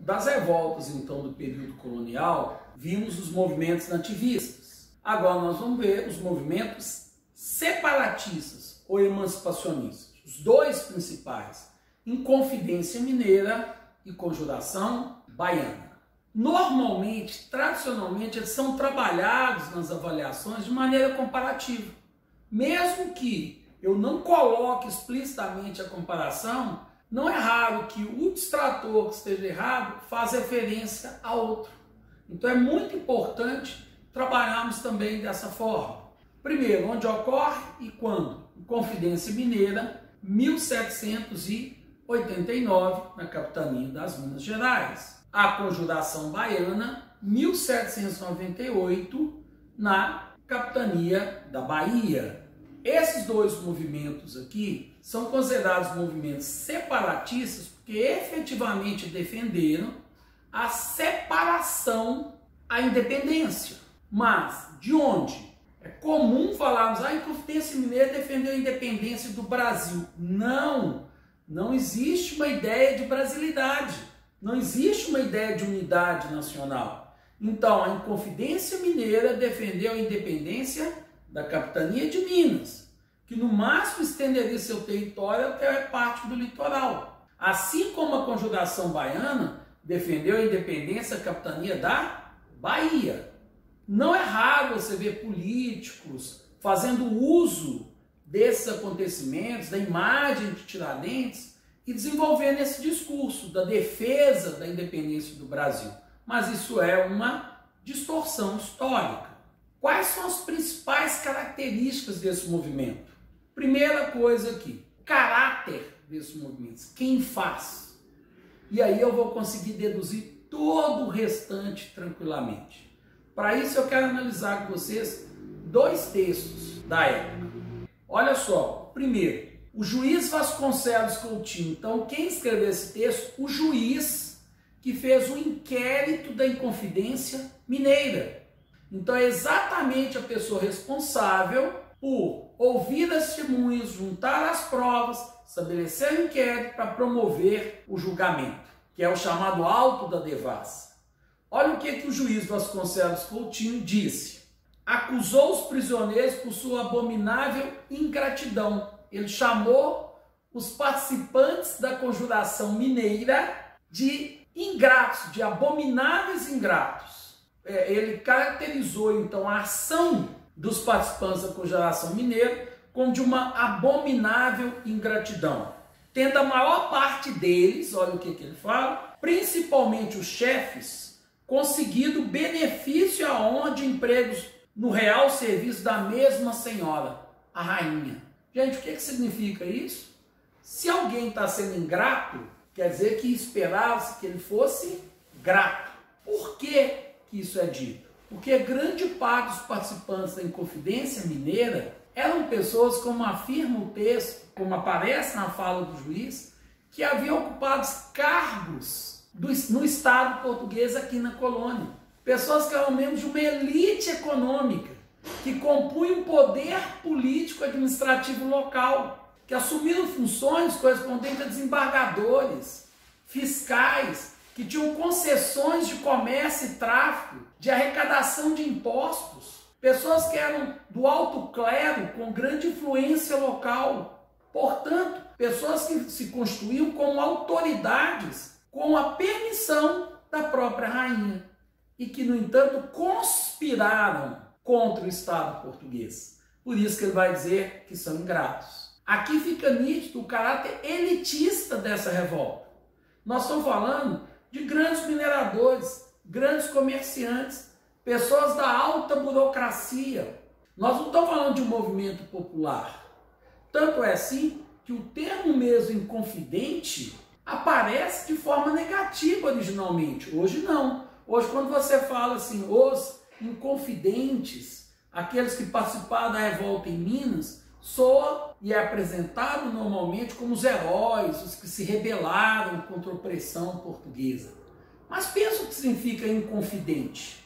das revoltas, então, do período colonial, vimos os movimentos nativistas. Agora nós vamos ver os movimentos separatistas ou emancipacionistas. Os dois principais, Inconfidência Mineira e Conjuração Baiana. Normalmente, tradicionalmente, eles são trabalhados nas avaliações de maneira comparativa. Mesmo que eu não coloque explicitamente a comparação, não é raro que o distrator que esteja errado faça referência a outro. Então é muito importante trabalharmos também dessa forma. Primeiro, onde ocorre e quando? Inconfidência Mineira, 1789, na capitania das Minas Gerais. A Conjuração Baiana, 1798, na capitania da Bahia. Esses dois movimentos aqui são considerados movimentos separatistas porque efetivamente defenderam a separação, a independência. Mas de onde? É comum falarmos, a Inconfidência Mineira defendeu a independência do Brasil. Não existe uma ideia de brasilidade, não existe uma ideia de unidade nacional. Então, a Inconfidência Mineira defendeu a independência da capitania de Minas, que no máximo estenderia seu território até parte do litoral. Assim como a Conjuração Baiana defendeu a independência da capitania da Bahia. Não é raro você ver políticos fazendo uso desses acontecimentos, da imagem de Tiradentes, e desenvolvendo esse discurso da defesa da independência do Brasil. Mas isso é uma distorção histórica. Quais são as principais características desse movimento? Primeira coisa aqui, caráter desses movimentos, quem faz. E aí eu vou conseguir deduzir todo o restante tranquilamente. Para isso eu quero analisar com vocês dois textos da época. Olha só, primeiro, o juiz Vasconcelos Coutinho. Então, quem escreveu esse texto? O juiz que fez o inquérito da Inconfidência Mineira. Então, é exatamente a pessoa responsável por ouvir as testemunhas, juntar as provas, estabelecer o inquérito para promover o julgamento, que é o chamado auto da devassa. Olha o que o juiz Vasconcelos Coutinho disse. Acusou os prisioneiros por sua abominável ingratidão. Ele chamou os participantes da Conjuração Mineira de ingratos, de abomináveis ingratos. Ele caracterizou, então, a ação dos participantes da Conjuração Mineira como de uma abominável ingratidão. Tendo a maior parte deles, olha o que ele fala, principalmente os chefes, conseguido benefício e a honra de empregos no real serviço da mesma senhora, a rainha. Gente, o que significa isso? Se alguém está sendo ingrato, quer dizer que esperava-se que ele fosse grato. Por que isso é dito? Porque grande parte dos participantes da Inconfidência Mineira eram pessoas, como afirma o texto, como aparece na fala do juiz, que haviam ocupado cargos no Estado português aqui na colônia. Pessoas que eram membros de uma elite econômica, que compunham o poder político administrativo local, que assumiram funções correspondentes a desembargadores, fiscais, que tinham concessões de comércio e tráfico, de arrecadação de impostos, pessoas que eram do alto clero com grande influência local, portanto, pessoas que se constituíam como autoridades com a permissão da própria rainha e que, no entanto, conspiraram contra o Estado português. Por isso que ele vai dizer que são ingratos. Aqui fica nítido o caráter elitista dessa revolta. Nós estamos falando de grandes mineradores, grandes comerciantes, pessoas da alta burocracia. Nós não estamos falando de um movimento popular. Tanto é assim que o termo mesmo inconfidente aparece de forma negativa originalmente. Hoje não. Hoje, quando você fala assim, os inconfidentes, aqueles que participaram da revolta em Minas, soa e é apresentado normalmente como os heróis, os que se rebelaram contra a opressão portuguesa. Mas pensa o que significa inconfidente.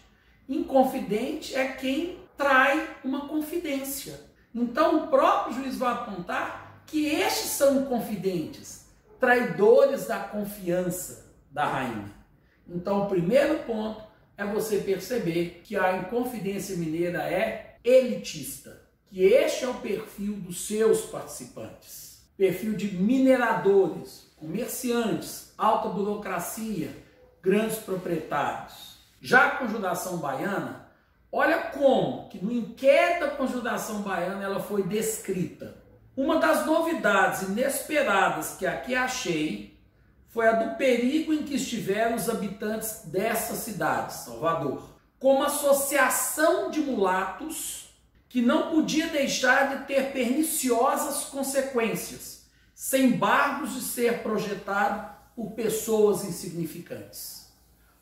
Inconfidente é quem trai uma confidência. Então o próprio juiz vai apontar que estes são inconfidentes, traidores da confiança da rainha. Então, o primeiro ponto é você perceber que a Inconfidência Mineira é elitista, que este é o perfil dos seus participantes. Perfil de mineradores, comerciantes, alta burocracia, grandes proprietários. Já a Conjuração Baiana, olha como que no inquérito da Conjuração Baiana ela foi descrita. Uma das novidades inesperadas que aqui achei foi a do perigo em que estiveram os habitantes dessa cidade, Salvador, como associação de mulatos que não podia deixar de ter perniciosas consequências, sem embargos de ser projetado por pessoas insignificantes.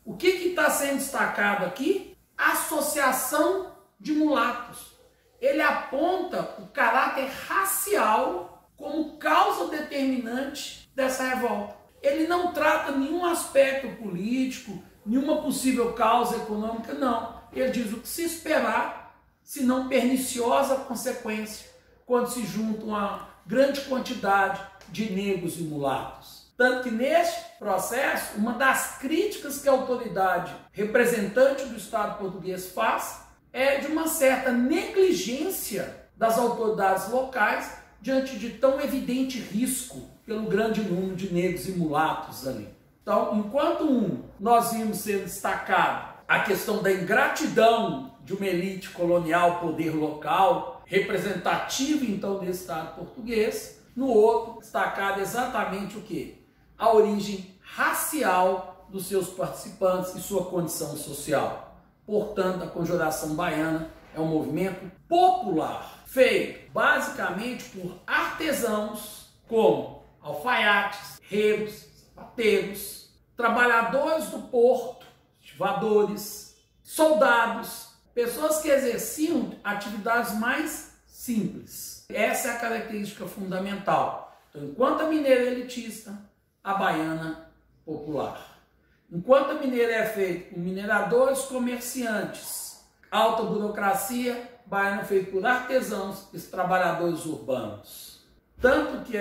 O que está sendo destacado aqui? Associação de mulatos. Ele aponta o caráter racial como causa determinante dessa revolta. Ele não trata nenhum aspecto político, nenhuma possível causa econômica, não. Ele diz o que se esperar, se não perniciosa consequência, quando se juntam uma grande quantidade de negros e mulatos. Tanto que neste processo, uma das críticas que a autoridade representante do Estado português faz é de uma certa negligência das autoridades locais diante de tão evidente risco pelo grande número de negros e mulatos ali. Então, enquanto nós vimos ser destacado a questão da ingratidão de uma elite colonial, poder local, representativa então desse Estado português, no outro, destacado exatamente o quê? A origem racial dos seus participantes e sua condição social. Portanto, a Conjuração Baiana é um movimento popular, feito basicamente por artesãos como alfaiates, herreiros, sapateiros, trabalhadores do porto, estivadores, soldados, pessoas que exerciam atividades mais simples. Essa é a característica fundamental. Então, enquanto a mineira é elitista, a baiana popular. Enquanto a mineira é feita por mineradores, comerciantes, alta burocracia, baiana é feita por artesãos e trabalhadores urbanos. Tanto que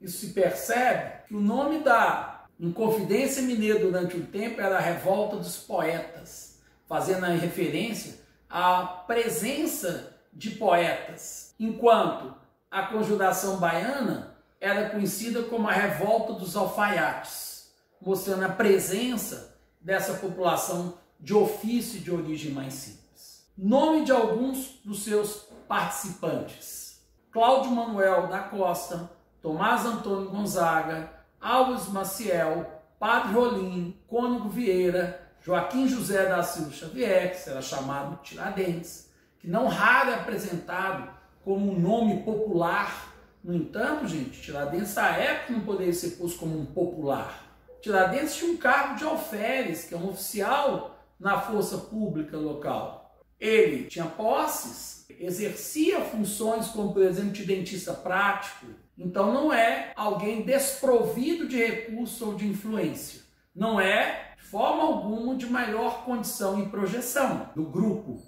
isso se percebe que o nome da Inconfidência Mineira durante um tempo era a Revolta dos Poetas, fazendo a referência à presença de poetas, enquanto a Conjuração Baiana era conhecida como a Revolta dos Alfaiates, mostrando a presença dessa população de ofício e de origem mais simples. Nome de alguns dos seus participantes: Cláudio Manuel da Costa, Tomás Antônio Gonzaga, Alves Maciel, Padre Rolim, Cônego Vieira, Joaquim José da Silva Xavier, que será chamado Tiradentes, que não raro é apresentado como um nome popular. No entanto, gente, Tiradentes à época não poderia ser posto como um popular. Tiradentes tinha um cargo de alferes, que é um oficial na força pública local. Ele tinha posses, exercia funções como, por exemplo, de dentista prático. Então não é alguém desprovido de recurso ou de influência. Não é, de forma alguma, de maior condição e projeção do grupo.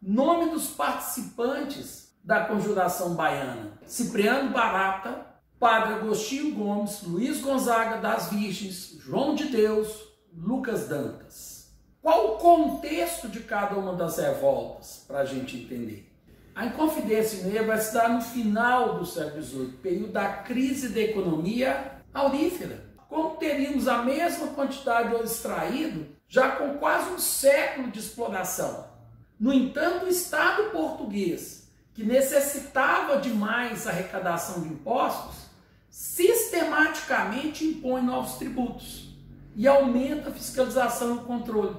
Nome dos participantes da Conjuração Baiana: Cipriano Barata, Padre Agostinho Gomes, Luiz Gonzaga das Virgens, João de Deus, Lucas Dantas. Qual o contexto de cada uma das revoltas, para a gente entender? A Inconfidência Mineira vai se dar no final do século XVIII, período da crise da economia aurífera. Como teríamos a mesma quantidade de ouro extraído, já com quase um século de exploração. No entanto, o Estado português, que necessitava de mais arrecadação de impostos, sistematicamente impõe novos tributos e aumenta a fiscalização e o controle,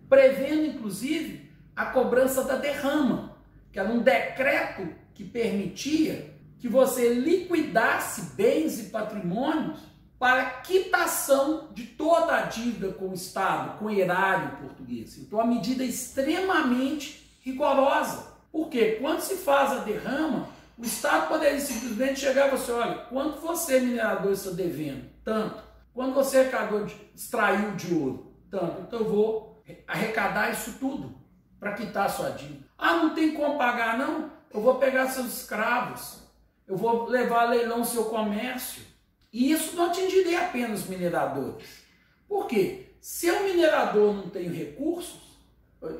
prevendo inclusive a cobrança da derrama, que era um decreto que permitia que você liquidasse bens e patrimônios para quitação de toda a dívida com o Estado, com o erário português. Então, a medida é extremamente rigorosa. Porque quando se faz a derrama, o Estado poderia simplesmente chegar e falar assim: olha, quanto você, minerador, está devendo? Tanto. Quando você extraiu de ouro? Tanto. Então eu vou arrecadar isso tudo para quitar a sua dívida. Ah, não tem como pagar, não? Eu vou pegar seus escravos, eu vou levar a leilão seu comércio. E isso não atingiria apenas os mineradores. Por quê? se eu minerador não tenho recursos,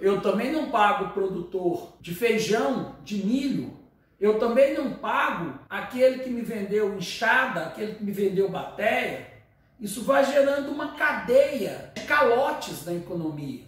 eu também não pago o produtor de feijão, de milho, eu também não pago aquele que me vendeu enxada, aquele que me vendeu bateia. Isso vai gerando uma cadeia de calotes na economia.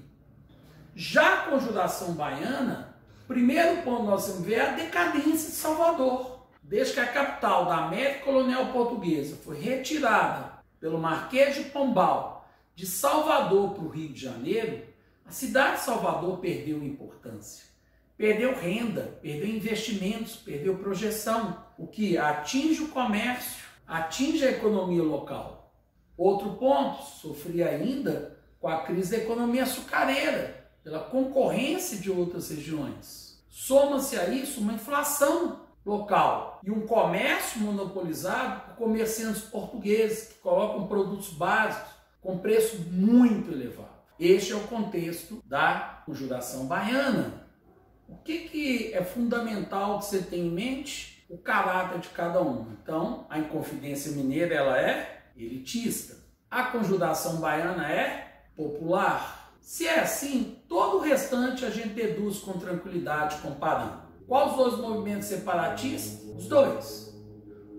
Já a Conjuração Baiana, primeiro ponto que nós temos que ver é a decadência de Salvador. Desde que a capital da América Colonial Portuguesa foi retirada pelo Marquês de Pombal de Salvador para o Rio de Janeiro, a cidade de Salvador perdeu importância. Perdeu renda, perdeu investimentos, perdeu projeção, o que atinge o comércio, atinge a economia local. Outro ponto, sofria ainda com a crise da economia açucareira, pela concorrência de outras regiões. Soma-se a isso uma inflação local e um comércio monopolizado por comerciantes portugueses que colocam produtos básicos com preço muito elevado. Este é o contexto da Conjuração Baiana. O que é fundamental que você tenha em mente? O caráter de cada um. Então, a Inconfidência Mineira ela é elitista. A Conjuração Baiana é popular. Se é assim, todo o restante a gente deduz com tranquilidade comparando. Qual os dois movimentos separatistas? Os dois.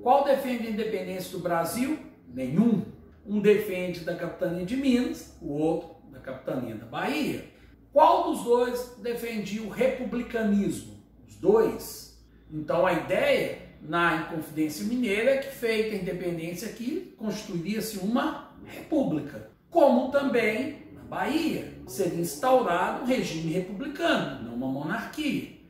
Qual defende a independência do Brasil? Nenhum. Um defende da capitania de Minas, o outro da capitania da Bahia. Qual dos dois defendia o republicanismo? Os dois. Então a ideia na Inconfidência Mineira é que, feita a independência aqui, constituiria-se uma república. Como também na Bahia seria instaurado um regime republicano, não uma monarquia.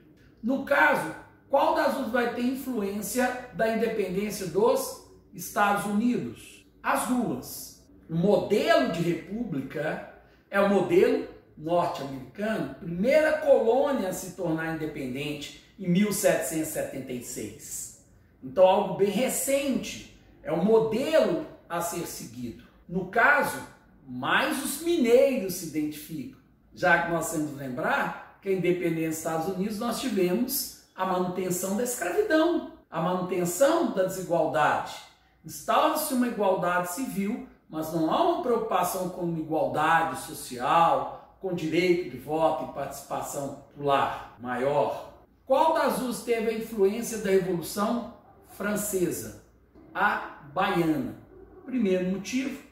No caso, qual das duas vai ter influência da independência dos Estados Unidos? As duas. O modelo de república é o modelo norte-americano, primeira colônia a se tornar independente em 1776. Então, algo bem recente, é o modelo a ser seguido. No caso, mais os mineiros se identificam, já que nós temos que lembrar que a independência dos Estados Unidos nós tivemos a manutenção da escravidão, a manutenção da desigualdade. Instaura-se uma igualdade civil, mas não há uma preocupação com igualdade social, com direito de voto e participação popular maior. Qual das duas teve a influência da Revolução Francesa? A baiana. Primeiro motivo,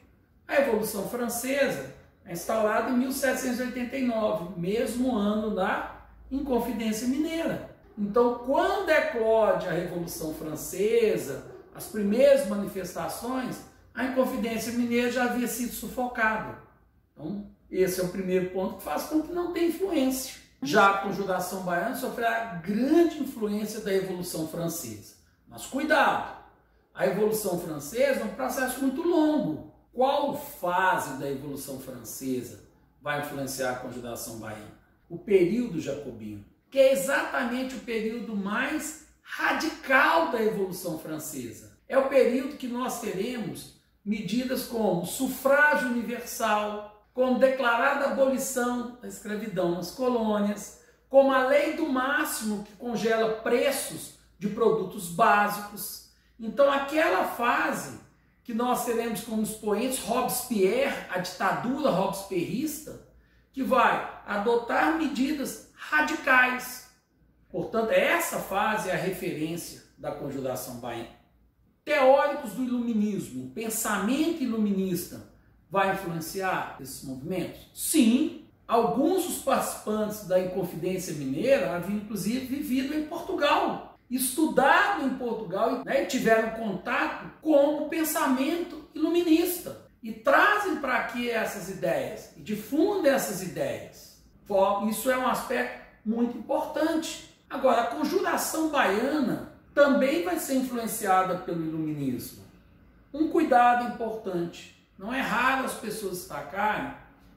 a Revolução Francesa é instaurada em 1789, mesmo ano da Inconfidência Mineira. Então, quando eclode a Revolução Francesa, as primeiras manifestações, a Inconfidência Mineira já havia sido sufocada. Então, esse é o primeiro ponto que faz com que não tenha influência. Já a Conjuração Baiana sofrerá grande influência da Revolução Francesa. Mas cuidado, a Revolução Francesa é um processo muito longo. Qual fase da Revolução Francesa vai influenciar a Conjuração Baiana? O período jacobino, que é exatamente o período mais radical da Revolução Francesa. É o período que nós teremos medidas como sufrágio universal, como declarada abolição da escravidão nas colônias, como a lei do máximo que congela preços de produtos básicos. Então, aquela fase que nós teremos como expoentes Robespierre, a ditadura robespierrista, que vai adotar medidas radicais. Portanto, essa fase é a referência da Conjuração Baiana. Teóricos do iluminismo, pensamento iluminista, vai influenciar esses movimentos? Sim, alguns dos participantes da Inconfidência Mineira haviam inclusive vivido em Portugal, estudado em Portugal, e tiveram contato com o pensamento iluminista e trazem para aqui essas ideias e difundem essas ideias. Isso é um aspecto muito importante. Agora, a Conjuração Baiana também vai ser influenciada pelo iluminismo. Um cuidado importante. Não é raro as pessoas destacarem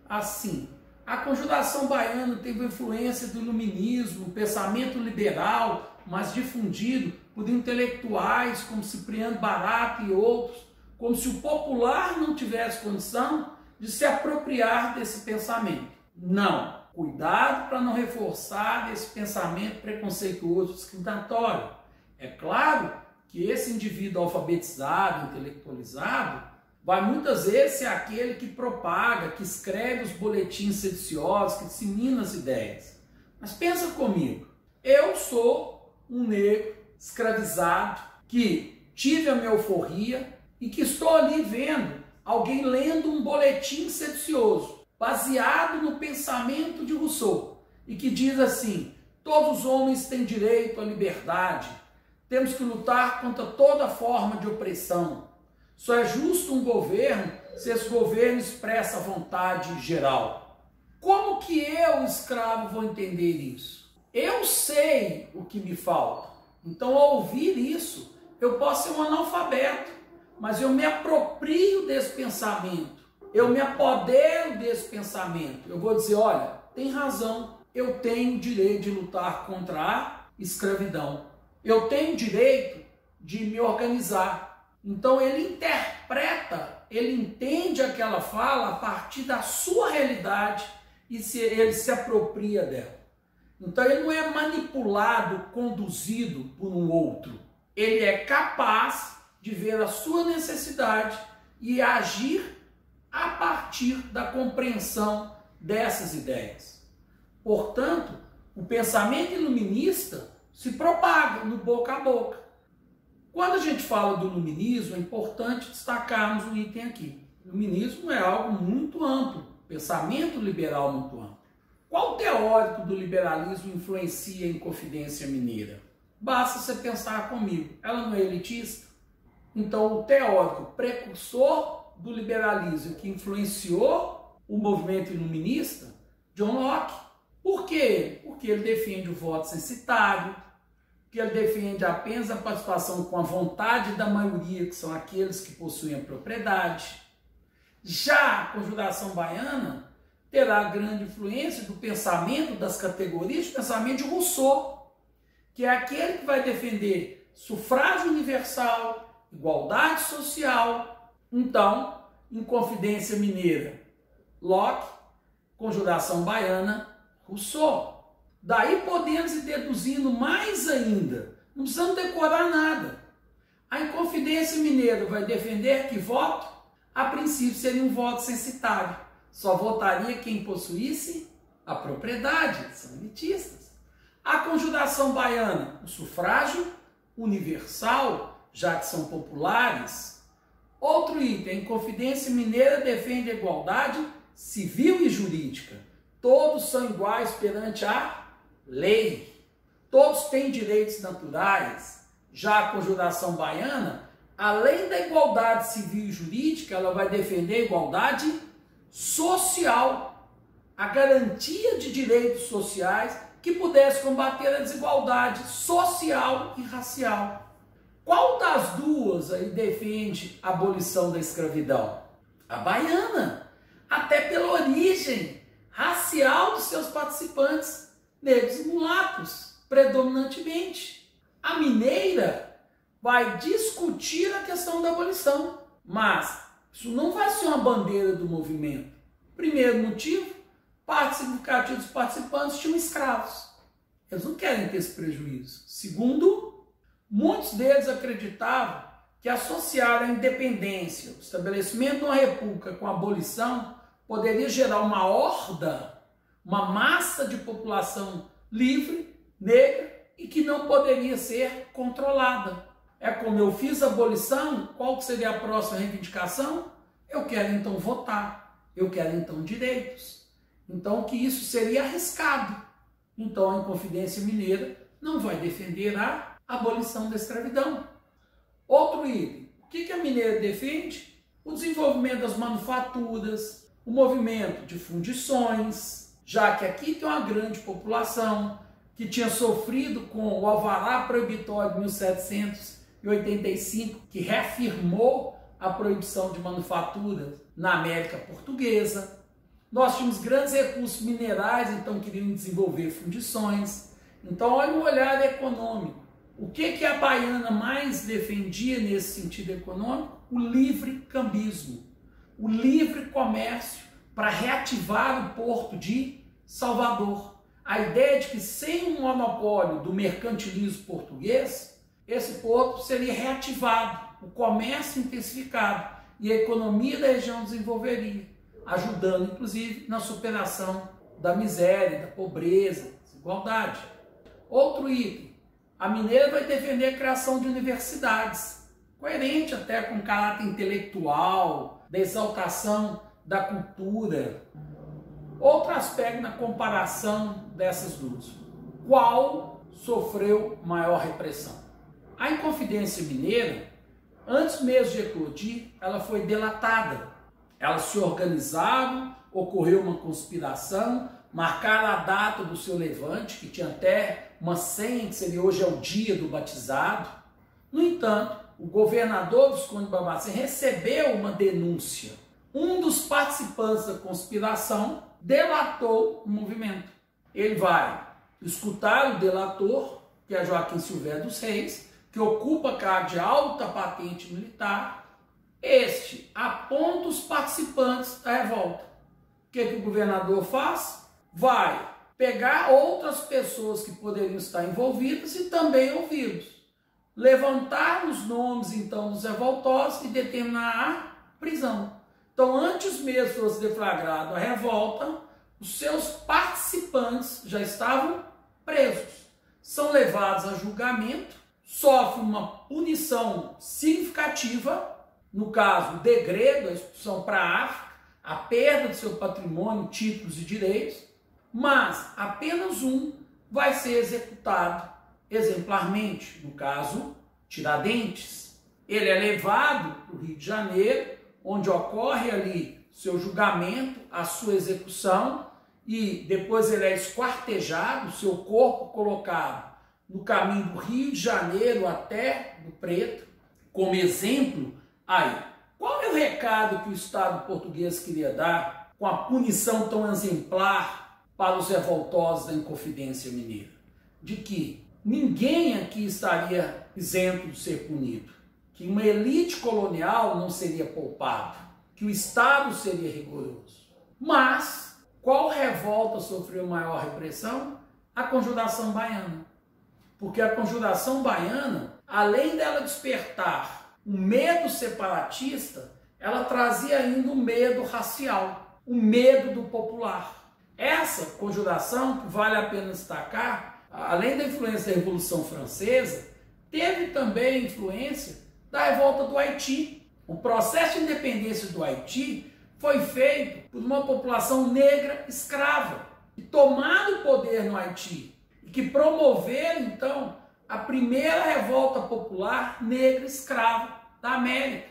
assim. A Conjuração Baiana teve influência do iluminismo, pensamento liberal, mas difundido por intelectuais como Cipriano Barata e outros, como se o popular não tivesse condição de se apropriar desse pensamento. Não. Cuidado para não reforçar esse pensamento preconceituoso, discriminatório. É claro que esse indivíduo alfabetizado, intelectualizado, vai muitas vezes ser aquele que propaga, que escreve os boletins sediciosos, que dissemina as ideias. Mas pensa comigo, eu sou um negro escravizado, que tive a minha euforia e que estou ali vendo alguém lendo um boletim sedicioso, baseado no pensamento de Rousseau, e que diz assim: todos os homens têm direito à liberdade, temos que lutar contra toda forma de opressão. Só é justo um governo se esse governo expressa a vontade geral. Como que eu, escravo, vou entender isso? Eu sei o que me falta. Então, ao ouvir isso, eu posso ser um analfabeto, mas eu me aproprio desse pensamento. Eu me apodero desse pensamento. Eu vou dizer, olha, tem razão, eu tenho o direito de lutar contra a escravidão. Eu tenho o direito de me organizar. Então ele interpreta, ele entende aquela fala a partir da sua realidade e ele se apropria dela. Então ele não é manipulado, conduzido por um outro. Ele é capaz de ver a sua necessidade e agir a partir da compreensão dessas ideias. Portanto, o pensamento iluminista se propaga no boca a boca. Quando a gente fala do iluminismo, é importante destacarmos um item aqui. O iluminismo é algo muito amplo, pensamento liberal muito amplo. Qual teórico do liberalismo influencia a Inconfidência Mineira? Basta você pensar comigo, ela não é elitista? Então, o teórico precursor do liberalismo que influenciou o movimento iluminista, John Locke. Por quê? Porque ele defende o voto censitário, que ele defende apenas a participação com a vontade da maioria, que são aqueles que possuem a propriedade. Já a Conjuração Baiana terá grande influência do pensamento das categorias, do pensamento de Rousseau, que é aquele que vai defender sufrágio universal, igualdade social. Então, Inconfidência Mineira, Locke, Conjuração Baiana, Rousseau. Daí podemos ir deduzindo mais ainda. Não precisamos decorar nada. A Inconfidência Mineira vai defender que voto, a princípio, seria um voto censitário. Só votaria quem possuísse a propriedade. São elitistas. A Conjuração Baiana, o sufrágio universal, já que são populares. Outro item, a Inconfidência Mineira defende a igualdade civil e jurídica. Todos são iguais perante a lei. Todos têm direitos naturais. Já a Conjuração Baiana, além da igualdade civil e jurídica, ela vai defender a igualdade social, a garantia de direitos sociais que pudesse combater a desigualdade social e racial. Qual das duas aí defende a abolição da escravidão? A baiana, até pela origem racial dos seus participantes, negros e mulatos, predominantemente. A mineira vai discutir a questão da abolição, mas isso não vai ser uma bandeira do movimento. Primeiro motivo, parte significativa dos participantes tinham escravos. Eles não querem ter esse prejuízo. Segundo, muitos deles acreditavam que associar a independência, o estabelecimento de uma república com a abolição, poderia gerar uma horda, uma massa de população livre, negra, e que não poderia ser controlada. É como eu fiz a abolição, qual seria a próxima reivindicação? Eu quero então votar, eu quero então direitos. Então que isso seria arriscado. Então a Inconfidência Mineira não vai defender a abolição da escravidão. Outro item, o que a mineira defende? O desenvolvimento das manufaturas, o movimento de fundições, já que aqui tem uma grande população que tinha sofrido com o alvará proibitório de 1785, que reafirmou a proibição de manufaturas na América Portuguesa. Nós tínhamos grandes recursos minerais, então queriam desenvolver fundições. Então, olha o olhar econômico. O que a baiana mais defendia nesse sentido econômico? O livre cambismo, o livre comércio para reativar o porto de Salvador. A ideia de que sem um monopólio do mercantilismo português, esse porto seria reativado, o comércio intensificado. e a economia da região desenvolveria, ajudando inclusive na superação da miséria, da pobreza, desigualdade. Outro item, a Mineira vai defender a criação de universidades, coerente até com o caráter intelectual, da exaltação da cultura. Outro aspecto na comparação dessas duas, qual sofreu maior repressão? A Inconfidência Mineira, antes mesmo de eclodir, ela foi delatada. Elas se organizaram, ocorreu uma conspiração, marcaram a data do seu levante, que tinha até uma senha, que seria hoje é o dia do batizado. No entanto, o governador Visconde de Barbacena recebeu uma denúncia. Um dos participantes da conspiração delatou o movimento. Ele vai escutar o delator, que é Joaquim Silvério dos Reis, que ocupa cargo de alta patente militar. Este aponta os participantes da revolta. O que o governador faz? Vai pegar outras pessoas que poderiam estar envolvidas e também ouvi-los. Levantar os nomes, então, dos revoltosos e determinar a prisão. Então, antes mesmo fosse deflagrado a revolta, os seus participantes já estavam presos. São levados a julgamento, sofrem uma punição significativa, no caso, o degredo, a expulsão para a África, a perda do seu patrimônio, títulos e direitos, mas apenas um vai ser executado exemplarmente, no caso, Tiradentes. Ele é levado para o Rio de Janeiro, onde ocorre ali seu julgamento, a sua execução, e depois ele é esquartejado, seu corpo colocado no caminho do Rio de Janeiro até do Preto, como exemplo. Aí, qual é o recado que o Estado português queria dar com a punição tão exemplar para os revoltosos da Inconfidência Mineira? De que ninguém aqui estaria isento de ser punido, que uma elite colonial não seria poupada, que o Estado seria rigoroso. Mas qual revolta sofreu maior repressão? A Conjuração Baiana. Porque a Conjuração Baiana, além dela despertar um medo separatista, ela trazia ainda um medo racial, o medo do popular. Essa conjuração, que vale a pena destacar, além da influência da Revolução Francesa, teve também a influência da revolta do Haiti. O processo de independência do Haiti foi feito por uma população negra escrava, que tomaram o poder no Haiti e que promoveram, então, a primeira revolta popular negra escrava da América.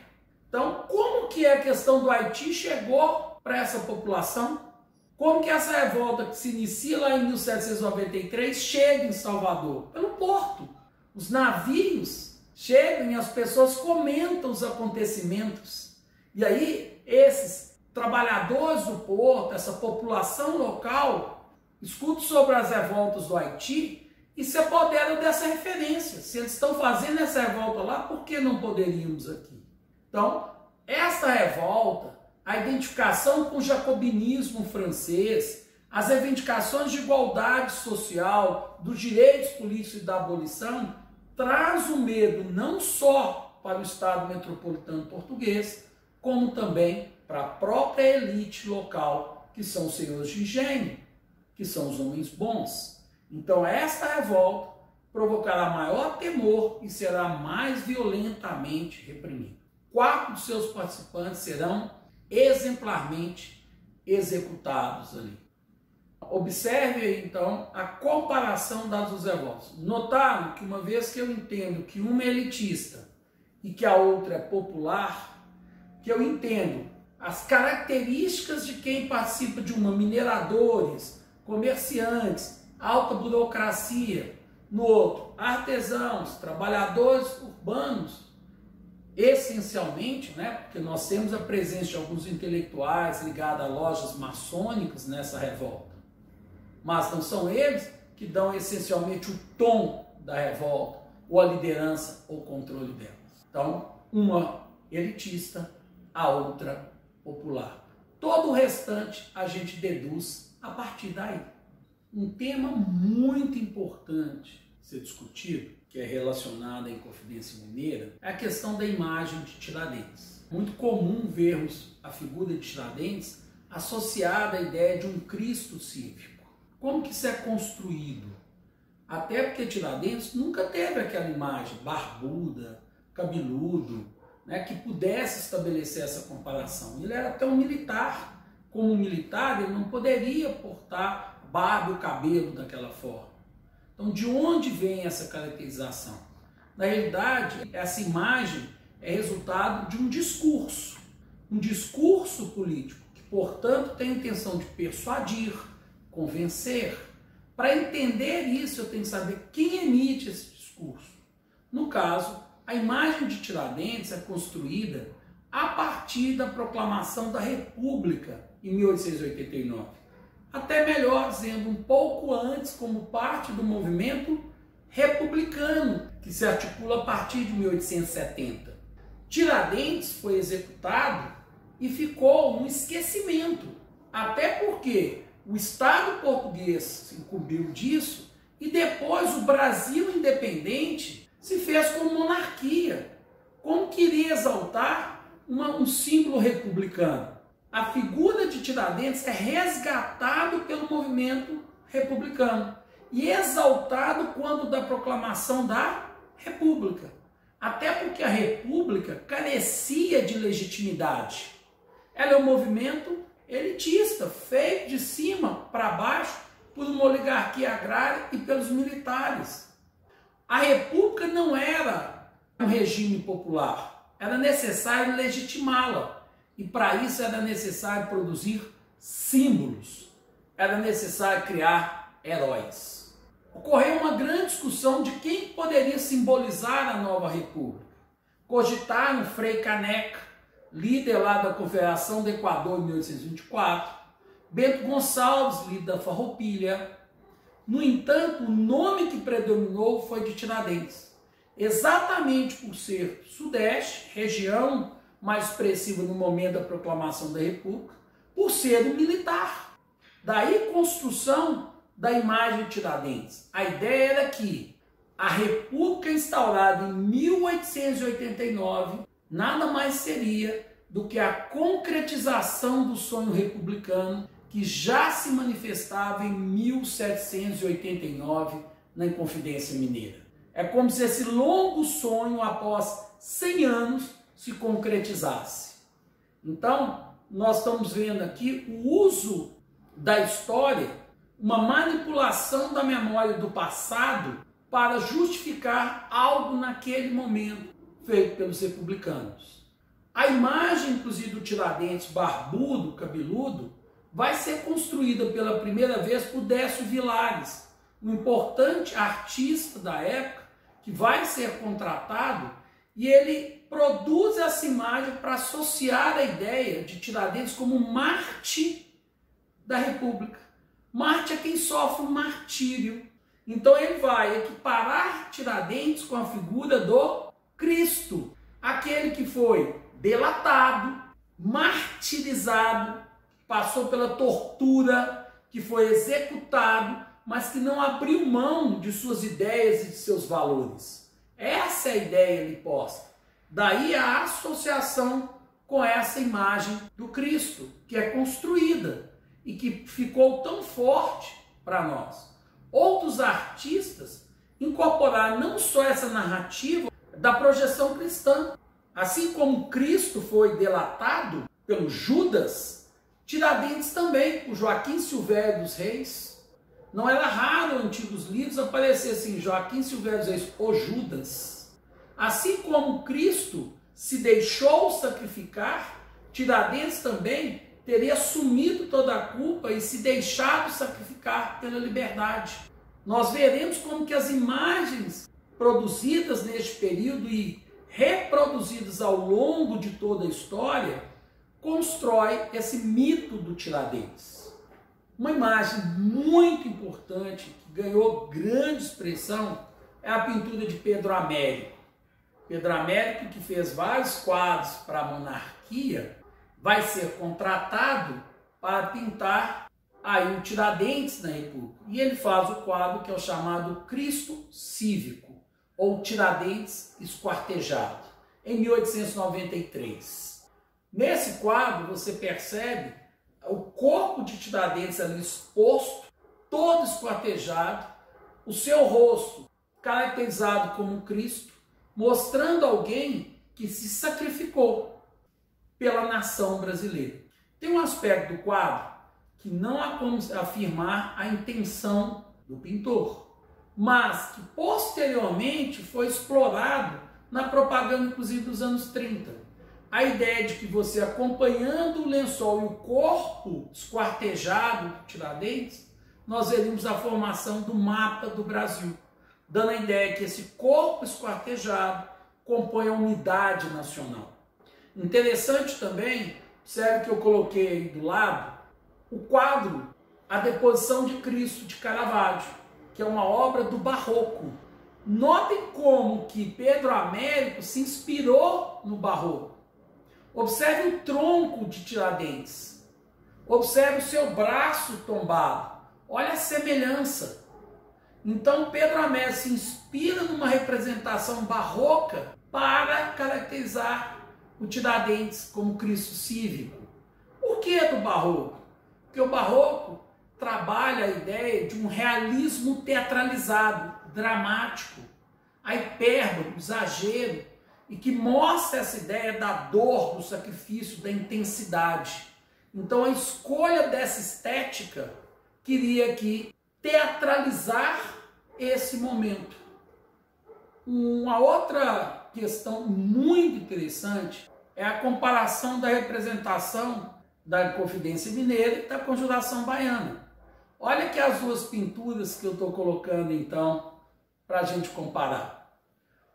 Então, como que a questão do Haiti chegou para essa população? Como que essa revolta que se inicia lá em 1793 chega em Salvador? Pelo porto. Os navios chegam e as pessoas comentam os acontecimentos. E aí, esses trabalhadores do porto, essa população local, escutam sobre as revoltas do Haiti e se apoderam dessa referência. Se eles estão fazendo essa revolta lá, por que não poderíamos aqui? Então, essa revolta, a identificação com o jacobinismo francês, as reivindicações de igualdade social, dos direitos políticos e da abolição, traz o medo não só para o Estado metropolitano português, como também para a própria elite local, que são os senhores de engenho, que são os homens bons. Então, esta revolta provocará maior temor e será mais violentamente reprimida. 4 dos seus participantes serão exemplarmente executados ali. Observe aí, então, a comparação das duas revoltas. Notaram que uma vez que eu entendo que uma é elitista e que a outra é popular, que eu entendo as características de quem participa de uma, mineradores, comerciantes, alta burocracia, no outro, artesãos, trabalhadores urbanos, essencialmente, né, porque nós temos a presença de alguns intelectuais ligados a lojas maçônicas nessa revolta, mas não são eles que dão essencialmente o tom da revolta, ou a liderança ou o controle delas. Então, uma elitista, a outra popular. Todo o restante a gente deduz a partir daí. Um tema muito importante ser discutido, que é relacionado à Inconfidência Mineira, é a questão da imagem de Tiradentes. muito comum vermos a figura de Tiradentes associada à ideia de um Cristo cívico. Como que isso é construído? Até porque Tiradentes nunca teve aquela imagem barbuda, cabeludo, né, que pudesse estabelecer essa comparação. Ele era até um militar. Como militar, ele não poderia portar barba e o cabelo daquela forma. Então, de onde vem essa caracterização? Na realidade, essa imagem é resultado de um discurso político, que, portanto, tem a intenção de persuadir, convencer. Para entender isso, eu tenho que saber quem emite esse discurso. No caso, a imagem de Tiradentes é construída a partir da proclamação da República em 1889. Até melhor dizendo, um pouco antes, como parte do movimento republicano, que se articula a partir de 1870. Tiradentes foi executado e ficou no esquecimento, até porque o Estado português se incumbiu disso e depois o Brasil independente se fez como monarquia, como queria exaltar um símbolo republicano. A figura de Tiradentes é resgatado pelo movimento republicano e exaltado quando da proclamação da República. Até porque a República carecia de legitimidade. Ela é um movimento elitista, feito de cima para baixo por uma oligarquia agrária e pelos militares. A República não era um regime popular, era necessário legitimá-la. E para isso era necessário produzir símbolos, era necessário criar heróis. Ocorreu uma grande discussão de quem poderia simbolizar a nova república. Cogitaram Frei Caneca, líder lá da Confederação do Equador em 1824, Bento Gonçalves, líder da Farroupilha. No entanto, o nome que predominou foi de Tiradentes, exatamente por ser Sudeste, região mais expressiva no momento da proclamação da República, por ser um militar. Daí a construção da imagem de Tiradentes. A ideia era que a República instaurada em 1889 nada mais seria do que a concretização do sonho republicano que já se manifestava em 1789 na Inconfidência Mineira. É como se esse longo sonho, após 100 anos, se concretizasse. Então, nós estamos vendo aqui o uso da história, uma manipulação da memória do passado para justificar algo naquele momento feito pelos republicanos. A imagem, inclusive, do Tiradentes barbudo, cabeludo, vai ser construída pela primeira vez por Décio Vilares, um importante artista da época que vai ser contratado, e ele produz essa imagem para associar a ideia de Tiradentes como Marte da República. Marte é quem sofre um martírio. Então ele vai equiparar Tiradentes com a figura do Cristo, aquele que foi delatado, martirizado, passou pela tortura, que foi executado, mas que não abriu mão de suas ideias e de seus valores. Essa é a ideia ali posta. Daí a associação com essa imagem do Cristo, que é construída e que ficou tão forte para nós. Outros artistas incorporaram não só essa narrativa da projeção cristã. Assim como Cristo foi delatado pelo Judas, Tiradentes também, o Joaquim Silvério dos Reis. Não era raro em antigos livros aparecer assim, Joaquim Silvério dos Reis, o Judas. Assim como Cristo se deixou sacrificar, Tiradentes também teria assumido toda a culpa e se deixado sacrificar pela liberdade. Nós veremos como que as imagens produzidas neste período e reproduzidas ao longo de toda a história constrói esse mito do Tiradentes. Uma imagem muito importante que ganhou grande expressão é a pintura de Pedro Américo. Pedro Américo, que fez vários quadros para a monarquia, vai ser contratado para pintar aí o Tiradentes na República. E ele faz o quadro que é o chamado Cristo Cívico, ou Tiradentes Esquartejado, em 1893. Nesse quadro você percebe o corpo de Tiradentes ali exposto, todo esquartejado, o seu rosto caracterizado como Cristo, mostrando alguém que se sacrificou pela nação brasileira. Tem um aspecto do quadro que não há como afirmar a intenção do pintor, mas que posteriormente foi explorado na propaganda, inclusive dos anos 30. A ideia de que você, acompanhando o lençol e o corpo esquartejado de Tiradentes, nós veríamos a formação do mapa do Brasil, dando a ideia que esse corpo esquartejado compõe a unidade nacional. Interessante também, observe que eu coloquei aí do lado, o quadro A Deposição de Cristo, de Caravaggio, que é uma obra do Barroco. Notem como que Pedro Américo se inspirou no Barroco. Observe o tronco de Tiradentes. Observe o seu braço tombado. Olha a semelhança. Então Pedro Américo se inspira numa representação barroca para caracterizar o Tiradentes como Cristo cívico. Por que do Barroco? Porque o Barroco trabalha a ideia de um realismo teatralizado, dramático, a hipérbole, o exagero, e que mostra essa ideia da dor, do sacrifício, da intensidade. Então a escolha dessa estética queria aqui teatralizar esse momento. Uma outra questão muito interessante é a comparação da representação da Inconfidência Mineira e da Conjuração Baiana. Olha que as duas pinturas que eu estou colocando então para a gente comparar.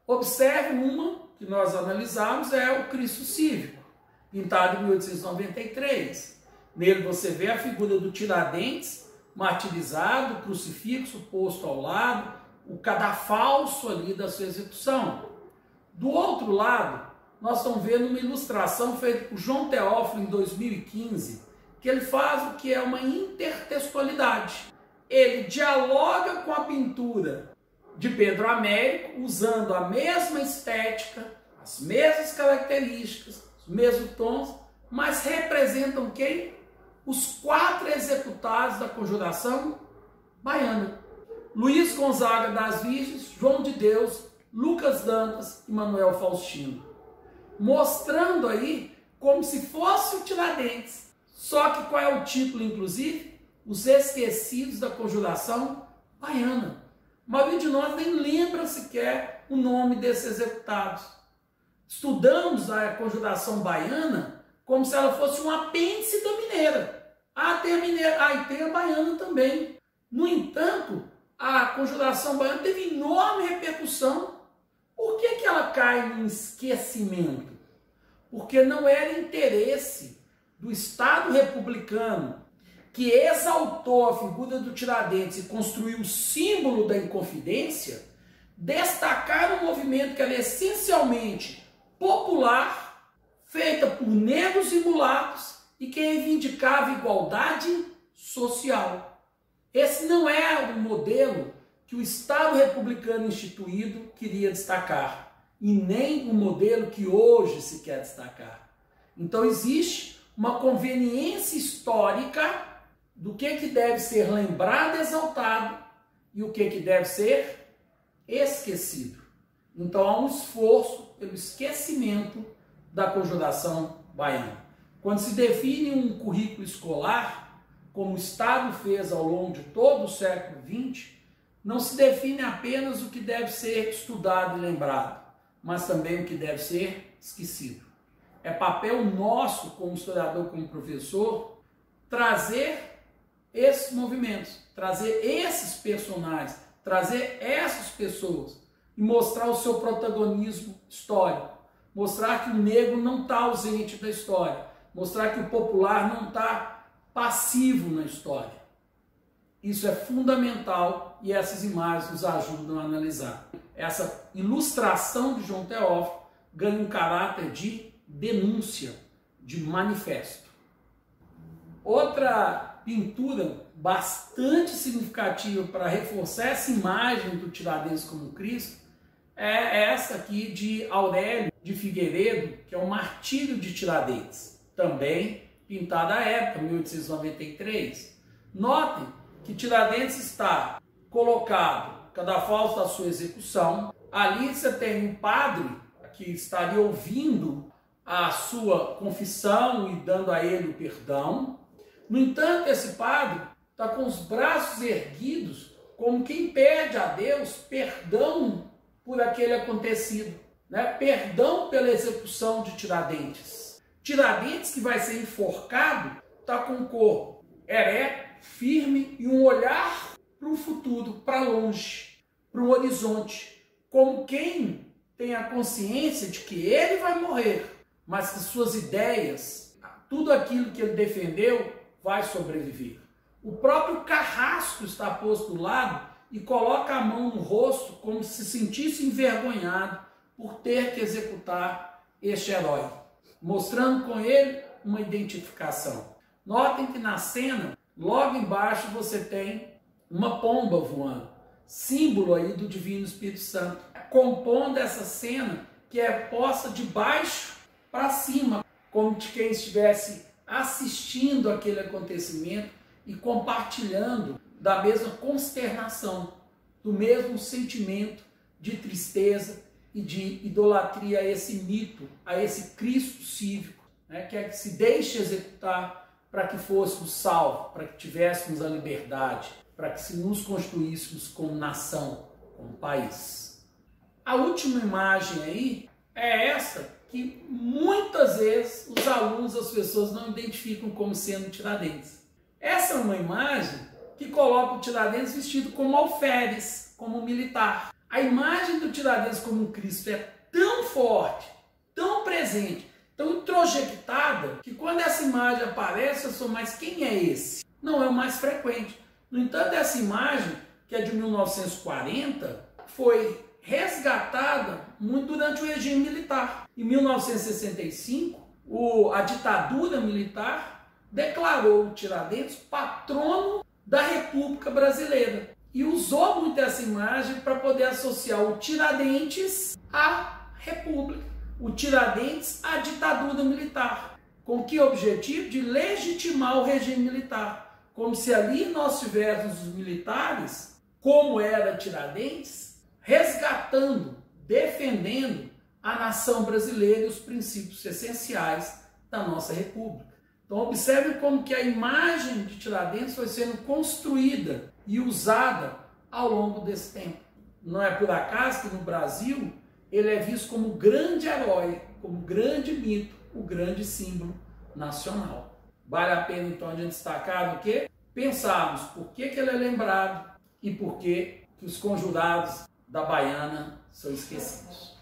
Observe uma que nós analisamos, é o Cristo Cívico, pintado em 1893. Nele você vê a figura do Tiradentes, martirizado, o crucifixo posto ao lado, o cadafalso ali da sua execução. Do outro lado, nós estamos vendo uma ilustração feita por João Teófilo em 2015, que ele faz o que é uma intertextualidade. Ele dialoga com a pintura de Pedro Américo, usando a mesma estética, as mesmas características, os mesmos tons, mas representam quem? Os 4 executados da Conjuração Baiana. Luiz Gonzaga das Virgens, João de Deus, Lucas Dantas e Manuel Faustino. Mostrando aí como se fosse o Tiradentes. Só que qual é o título, inclusive? Os Esquecidos da Conjuração Baiana. A maioria de nós nem lembra sequer o nome desses executados. Estudamos a Conjuração Baiana como se ela fosse um apêndice da mineira. Tem a mineira, e tem a baiana também. No entanto, a Conjuração Baiana teve enorme repercussão. Por que ela cai no esquecimento? Porque não era interesse do Estado republicano, que exaltou a figura do Tiradentes e construiu o símbolo da Inconfidência, destacar um movimento que era essencialmente popular, feita por negros e mulatos, e que reivindicava igualdade social. Esse não é o modelo que o Estado republicano instituído queria destacar, e nem o modelo que hoje se quer destacar. Então existe uma conveniência histórica do que deve ser lembrado e exaltado e o que deve ser esquecido. Então há um esforço pelo esquecimento da Conjuração Baiana. Quando se define um currículo escolar, como o Estado fez ao longo de todo o século XX, não se define apenas o que deve ser estudado e lembrado, mas também o que deve ser esquecido. É papel nosso, como historiador, como professor, trazer esses movimentos, trazer esses personagens, trazer essas pessoas e mostrar o seu protagonismo histórico, mostrar que o negro não está ausente da história, mostrar que o popular não está passivo na história. Isso é fundamental e essas imagens nos ajudam a analisar. Essa ilustração de João Teófilo ganha um caráter de denúncia, de manifesto. Outra pintura bastante significativa para reforçar essa imagem do Tiradentes como Cristo é essa aqui de Aurélio de Figueiredo, que é o Martírio de Tiradentes, também pintada à época, 1893. Notem que Tiradentes está colocado cadafalso da sua execução. Ali você tem um padre que estaria ouvindo a sua confissão e dando a ele o perdão. No entanto, esse padre está com os braços erguidos, como quem pede a Deus perdão por aquele acontecido, né? Perdão pela execução de Tiradentes. Tiradentes, que vai ser enforcado, está com o corpo ereto, firme e um olhar para o futuro, para longe, para o horizonte, como quem tem a consciência de que ele vai morrer, mas que suas ideias, tudo aquilo que ele defendeu, vai sobreviver. O próprio Carrasco está posto do lado e coloca a mão no rosto como se sentisse envergonhado por ter que executar este herói, mostrando com ele uma identificação. Notem que na cena, logo embaixo você tem uma pomba voando, símbolo aí do Divino Espírito Santo, compondo essa cena que é posta de baixo para cima, como de quem estivesse assistindo aquele acontecimento e compartilhando da mesma consternação, do mesmo sentimento de tristeza e de idolatria a esse mito, a esse Cristo cívico, né, que é que se deixe executar para que fôssemos salvos, para que tivéssemos a liberdade, para que se nos constituíssemos como nação, como país. A última imagem aí é essa que muitas vezes os alunos, as pessoas não identificam como sendo Tiradentes. Essa é uma imagem que coloca o Tiradentes vestido como alferes, como militar. A imagem do Tiradentes como um Cristo é tão forte, tão presente, tão introjectada, que quando essa imagem aparece, eu sou, mas quem é esse? Não é o mais frequente. No entanto, essa imagem, que é de 1940, foi resgatada muito durante o regime militar. Em 1965, a ditadura militar declarou o Tiradentes patrono da República Brasileira e usou muito essa imagem para poder associar o Tiradentes à República, o Tiradentes à ditadura militar. Com que objetivo? De legitimar o regime militar. Como se ali nós tivéssemos os militares, como era Tiradentes, resgatando, defendendo a nação brasileira e os princípios essenciais da nossa República. Então observe como que a imagem de Tiradentes foi sendo construída e usada ao longo desse tempo. Não é por acaso que no Brasil ele é visto como grande herói, como grande mito, o grande símbolo nacional. Vale a pena então a gente destacar o quê? Pensarmos por que ele é lembrado e por que os conjurados da Baiana são esquecidos.